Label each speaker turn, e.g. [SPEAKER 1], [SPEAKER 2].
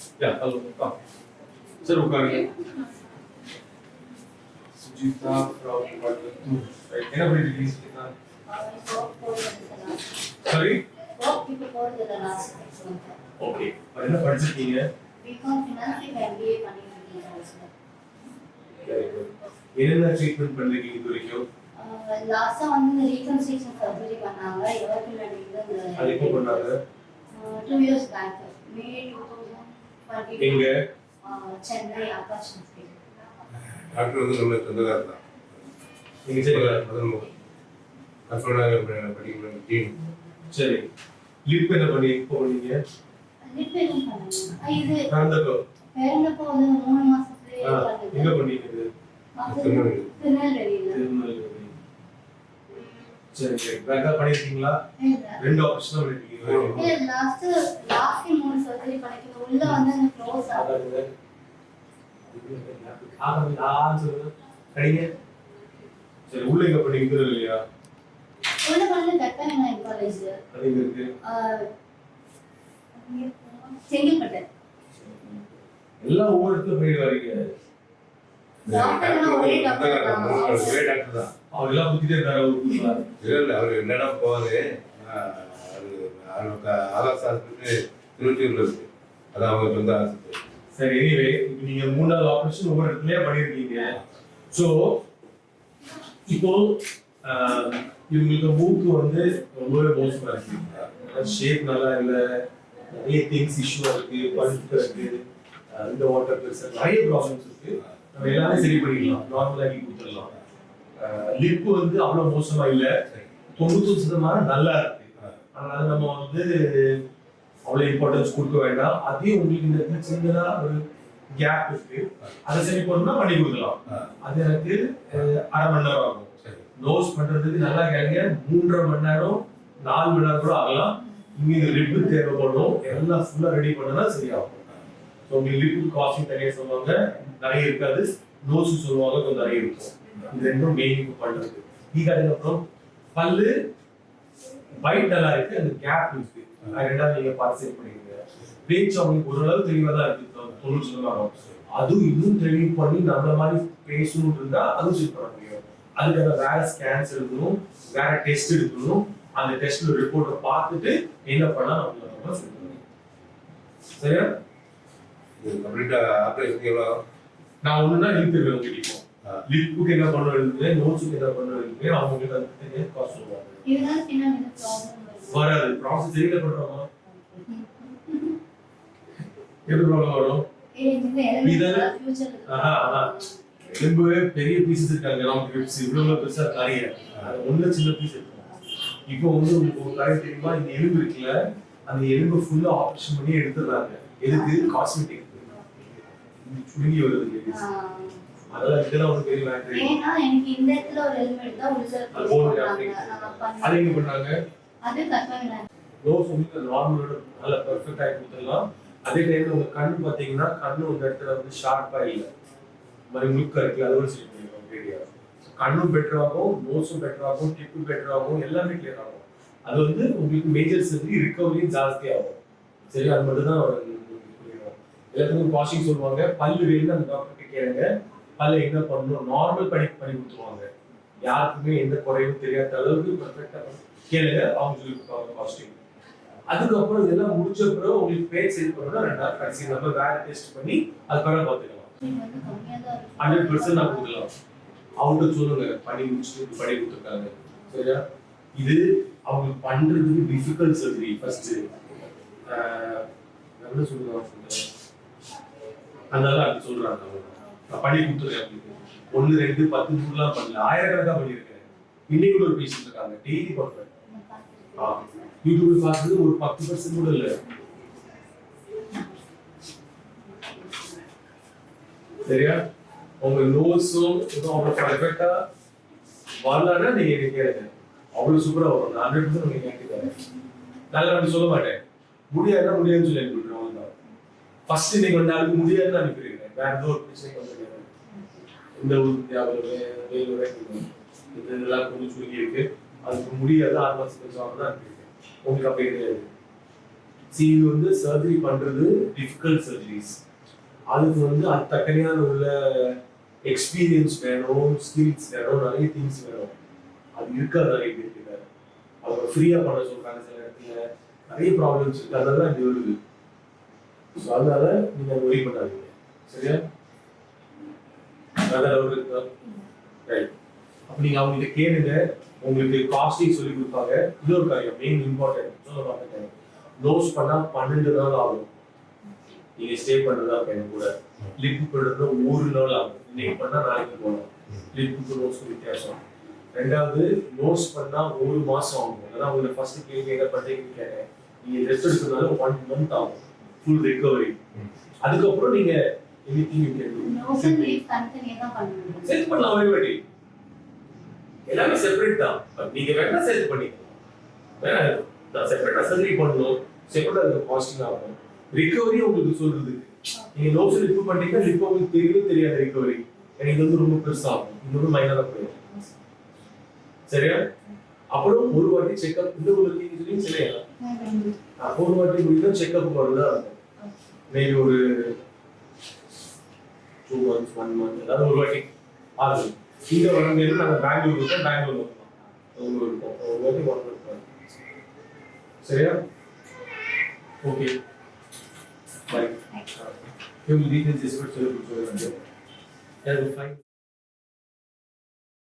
[SPEAKER 1] Yeah, hello. Sir, உட்காருங்க. Sujitha from Coimbatore. Right. என்ன பண்ணிட்டு இருக்கீங்க சுஜிதா? Sorry? Okay. என்ன படிச்சிருக்கீங்க?
[SPEAKER 2] BCom Finance MBA பண்ணிட்டு இருக்கேன் சார்.
[SPEAKER 1] Very good. என்ன ட்ரீட்மெண்ட் பண்றீங்க இது வரைக்கும்?
[SPEAKER 2] லாஸ்டா வந்து ரீகன்ஸ்ட்ரக்ஷன் சர்ஜரி பண்ணாங்க. யுவர்கில் இருந்து
[SPEAKER 1] அது எப்போ பண்ணாங்க?
[SPEAKER 2] 2 years back. May 2020.
[SPEAKER 1] எங்க?
[SPEAKER 2] சென்னை ஆகாஷ் ஹாஸ்பிடல்.
[SPEAKER 3] டாக்டர் வந்து நம்ம சொந்தக்காரர் தான்.
[SPEAKER 1] நீங்க சரி
[SPEAKER 3] கல்பனா படிக்கிற டீம்.
[SPEAKER 1] சரி. லிப் என்ன பண்ணி இப்போ பண்ணீங்க?
[SPEAKER 2] லிப் எதுவும் பண்ணல. இது
[SPEAKER 1] பிறந்தப்போ
[SPEAKER 2] ஒரு 3 மாசத்துலயே பண்ணது.
[SPEAKER 1] எங்க பண்ணீங்க இது?
[SPEAKER 2] திருநெல்வேலியில.
[SPEAKER 1] சரி சரி. வேற பண்ணிருக்கீங்களா? ரெண்டு ஆப்ஷன் பண்ணிருக்கீங்க.
[SPEAKER 2] இல்ல லாஸ்ட் 3 சர்ஜரி பண்ணிருக்கேன். உள்ள வந்து அந்த க்ளோஸ் ஆகுது.
[SPEAKER 1] சரி உள்ள எங்க பண்ணீங்க இல்லையா?
[SPEAKER 2] உள்ள பண்ணல கட்டணை காலேஜ்.
[SPEAKER 1] அது எங்க இருக்கு?
[SPEAKER 2] செங்கல்பட்டு.
[SPEAKER 3] எல்லாம் ஒவ்வொரு இடத்துல போய் வரீங்க.
[SPEAKER 2] டாக்டர்னா ஒரே டாக்டர் தான்.
[SPEAKER 3] ஒரே டாக்டர் தான்.
[SPEAKER 1] அவர் எல்லாம் புத்திட்டே இருக்காரு அவருக்கு.
[SPEAKER 3] இல்ல அவர் என்னடா போவாரு. ஆகாஷ் ஹாஸ்பிட்டல் திருச்சியூர்ல இருக்கு. அதான் அவங்க சொந்த ஹாஸ்பிட்டல்.
[SPEAKER 1] சரி எனிவே இப்போ நீங்க மூணாவது ஆபரேஷன் ஒவ்வொரு இடத்துலயே பண்ணிருக்கீங்க. சோ இப்போ இவங்களுக்கு மூக்கு வந்து ரொம்பவே மோசமா இருக்கு. ஷேப் நல்லா இல்ல, நிறைய திங்ஸ் இஷ்யூ இருக்கு, பழுப்பு இருக்கு, இந்த வாட்டர் பிரஷர், நிறைய ப்ராப்ளம்ஸ் இருக்கு. நம்ம எல்லாமே சரி பண்ணிடலாம், நார்மலாகி கொடுத்துடலாம். லிப் வந்து அவ்வளவு மோசமா இல்ல, 99% நல்லா இருக்கு. அதனால நம்ம வந்து அவ்வளவு இம்பார்ட்டன்ஸ் கொடுக்க வேண்டாம். அதே உங்களுக்கு இந்த சின்னதா ஒரு கேப் இருக்கு, அதை சரி பண்ணணும்னா பண்ணி கொடுக்கலாம். அது எனக்கு 1/2 மணி நேரம் ஆகும். நோஸ் பண்றதுக்கு நல்லா கேளுங்க, 3.5 மணி நேரம் 4 மணி நேரம் கூட ஆகலாம். இங்க இந்த லிப்பு தேவைப்படும், எல்லாம் ஃபுல்லா ரெடி பண்ணா சரியாகும். ஸோ உங்களுக்கு லிப்பு காஸ்டிங் தனியாக சொல்லுவாங்க, நிறைய இருக்காது. நோஸ் சொல்லுவாங்க, கொஞ்சம் நிறைய இருக்கும். இது ரெண்டும் மெயின் இப்போ பண்றது. அப்புறம் பல்லு பைட் நல்லா இருக்கு, அந்த கேப் இருக்கு, ரெண்டாவது நீங்க பார்த்து சரி பண்ணிடுங்க. பேச்சு அவங்களுக்கு ஓரளவு தெளிவா தான் இருக்கு, 90%. அதுவும் இன்னும் தெளிவு பண்ணி நம்மள மாதிரி பேசணும் இருந்தா அதுவும் சரி பண்ண முடியும். அதுக்காக வேற ஸ்கேன்ஸ் எடுக்கணும், வேற டெஸ்ட் எடுக்கணும். அந்த டெஸ்ட்ல ரிப்போர்ட்டை பார்த்துட்டு என்ன பண்ணா நம்ம சரி பண்ணணும். சரியா?
[SPEAKER 3] கம்ப்ளீட்டா ஆபரேஷன் எவ்வளவு?
[SPEAKER 1] நான் ஒண்ணுன்னா லிப்க்கு கிட்டிப்போம். லிப்புக்கு என்ன பண்ணணும் எழுதுங்க, நோட்ஸுக்கு என்ன பண்ணணும் எழுதுங்க. அவங்களுக்கு அது தெரிஞ்ச காசு சொல்லுவாங்க.
[SPEAKER 2] இதனால பின்னாடி இந்த ப்ராப்ளம்
[SPEAKER 1] வராது. ப்ராசஸ் சரியில்லை பண்றோமா? எப்படி ப்ராப்ளம் வரும்? எலும்பு பெரிய பீசஸ் இருக்காங்க, நமக்கு இவ்வளவு பெருசா நிறைய, ஒண்ணு சின்ன பீஸ் இருக்கும். இப்போ வந்து உங்களுக்கு ஒரு காரியம் தெரியுமா, இந்த எலும்பு இருக்குல்ல, அந்த எலும்பு ஃபுல்லா ஆப்ரேஷன் பண்ணி எடுத்துடுறாங்க. எதுக்கு? காஸ்மெட்டிக் சுருங்கி வருது. அதெல்லாம் இதெல்லாம் ஒரு பெரிய மேட்டர்.
[SPEAKER 2] ஏன்னா எனக்கு இந்த இடத்துல ஒரு எலிமெண்ட் தான் உள்ள
[SPEAKER 1] அது எங்க பண்ணாங்க?
[SPEAKER 2] அது கரெக்ட்டா
[SPEAKER 1] நோஸ் உங்களுக்கு நார்மலோட நல்ல பெர்ஃபெக்ட்டா கொடுத்துடலாம். அதே டைம்ல உங்க கண் பாத்தீங்கன்னா கண்ணு ஒரு இடத்துல வந்து ஷார்ப்பா இல்ல, மாதிரி முழுக்க இருக்கு, அதோட சரி பண்ணிடுவோம் ஏரியா. கண்ணும் பெட்டர் ஆகும், நோஸும் பெட்டர் ஆகும், டிப்பும் பெட்டர் ஆகும், எல்லாமே கிளியர் ஆகும். அது வந்து உங்களுக்கு மேஜர் சர்ஜரி ரிகவரியும் ஜாஸ்தி ஆகும். சரி, அது மட்டும் தான் எல்லாத்துக்கும் வாஷிங் சொல்லுவாங்க. பல்லு வேணும்னு அந்த டாக்டர்கிட்ட கேளுங்க, பல்ல என்ன பண்ணணும் நார்மல் பண்ணி கொடுத்துருவாங்க. யாருக்குமே எந்த குறையும் தெரியாத அளவுக்கு பெர்ஃபெக்டா கேளுங்க, அவங்க சொல்லி கொடுப்பாங்க வாஷிங். அதுக்கப்புறம் இதெல்லாம் முடிச்ச பிறகு உங்களுக்கு பேர் சரி பண்ணணும்னா 2 கடைசி நம்ம வேற டெஸ்ட் பண்ணி அதுக்காக பார்த்துக்கலாம். 100% நான் கொடுக்கலாம். அவங்க சொல்லுங்க பண்ணி முடிச்சுட்டு பண்ணி கொடுத்துருக்காங்க. சரியா? இது அவங்க பண்றதுக்கு டிஃபிகல்ட் சர்ஜரி. ஃபர்ஸ்ட் என்ன சொல்லுவாங்க, அதனால அப்படி சொல்றாங்க. நான் பண்ணி கொடுத்துருக்கேன் அப்படின்னு 1 2 10 100லாம் பண்ணல, ஆயிரக்கணக்கா பண்ணியிருக்கேன். இன்னைக்கு ஒரு பேஷண்ட் இருக்காங்க டெய்லி பண்றேன். யூடியூப்ல பார்த்தது ஒரு 10% கூட இல்ல. சரியா? உங்க நோஸும் அவ்வளவு பர்ஃபெக்டா வரலன்னா நீங்க கேளுங்க, அவ்வளவு சூப்பரா வரும். 100% நீங்க கேட்டுக்காங்க. நல்லா அப்படி சொல்ல மாட்டேன், முடியாதுன்னா முடியாதுன்னு சொல்லி அனுப்பிடுறேன். அவ்வளவுதான். ஃபர்ஸ்ட் நீங்க நாளைக்கு முடியாதுன்னு அனுப்பிடுறேன். வேற ஏதோ ஒரு பிரச்சனை வந்து இந்த இதெல்லாம் கொஞ்சம் சுருங்கி இருக்கு, அதுக்கு முடியாது 6 மாசம் கொஞ்சம் அனுப்பிடுறேன். உங்களுக்கு அப்படி கிடையாது. இது வந்து சர்ஜரி பண்றது டிஃபிகல்ட் சர்ஜரிஸ். அதுக்கு வந்து அது தக்கனையான உள்ள எக்ஸ்பீரியன்ஸ் வேணும், ஸ்கில்ஸ் வேணும், நிறைய திங்ஸ் வேணும். அது இருக்காது நிறைய பேர்கிட்ட. அவங்க ஃப்ரீயா பண்ண சொல்றாங்க சில இடத்துல. நிறைய ப்ராப்ளம்ஸ் இருக்கு, அதெல்லாம் இது வருது. ஸோ அதனால நீங்க ஒரி பண்ணாதீங்க, சரியா? அதான் ஒரு ரைட். அப்போ நீங்க அவங்க கிட்ட கேளுங்க, உங்களுக்கு காஸ்டிங் சொல்லி கொடுப்பாங்க. இன்னொரு காரியம் மெயின் இம்பார்ட்டன்ட் சொல்ல மாட்டேங்க, நோஸ் பண்ணா 12 நாள் ஆகும் நீங்க ஸ்டே பண்றதா பையன் கூட. லிப் பண்றது 1 நாள் ஆகும். இன்னைக்கு பண்ணா நாளைக்கு போகலாம். லிப்புக்கு நோஸ்க்கு வித்தியாசம். ரெண்டாவது நோஸ் பண்ணா 1 மாசம் ஆகும். அதான் உங்களுக்கு ஃபர்ஸ்ட் கேள்வி என்ன பண்றீங்கன்னு கேட்டேன். நீங்க ரெஸ்ட் எடுக்கிறதுனால 1 மந்த் ஆகும் ஃபுல் ரிகவரி. அதுக்கப்புறம் நீங்க anything you can do.
[SPEAKER 2] Nose and lip தனித்தனியா தான் பண்ணணும்.
[SPEAKER 1] செட் பண்ணலாம் வேண்டி. எல்லாமே செப்பரேட் தான். நீங்க வேணா செட் பண்ணிக்கலாம். வேணா நான் செப்பரேட்டா சர்ஜரி பண்ணணும். செப்பரேட்டா அது காஸ்டிங் ஆகும். ரிகவரி உங்களுக்கு சொல்றது. நீங்க நோஸ் லிப் பண்ணீங்கன்னா லிப் உங்களுக்கு தெரியவே தெரியாது ரிகவரி. ஏன்னா இது வந்து ரொம்ப பெருசாகும். இது வந்து மைனரா போயிடும். சரியா? அப்புறம் ஒரு வாட்டி செக்அப் இந்த உங்களுக்கு சொல்லி சரியா? ஒரு வாட்டி முடிஞ்சா செக்அப் வரதா இருக்கும். மேபி ஒரு 2 months 1 month அதாவது ஒரு வாட்டி ஆகும். இங்க வரும்போது நாங்க பெங்களூர் இருக்கோம், பெங்களூர்ல இருக்கோம். ஒரு வாட்டி 1 month. சரியா? Okay. Bye. You will read this discourse.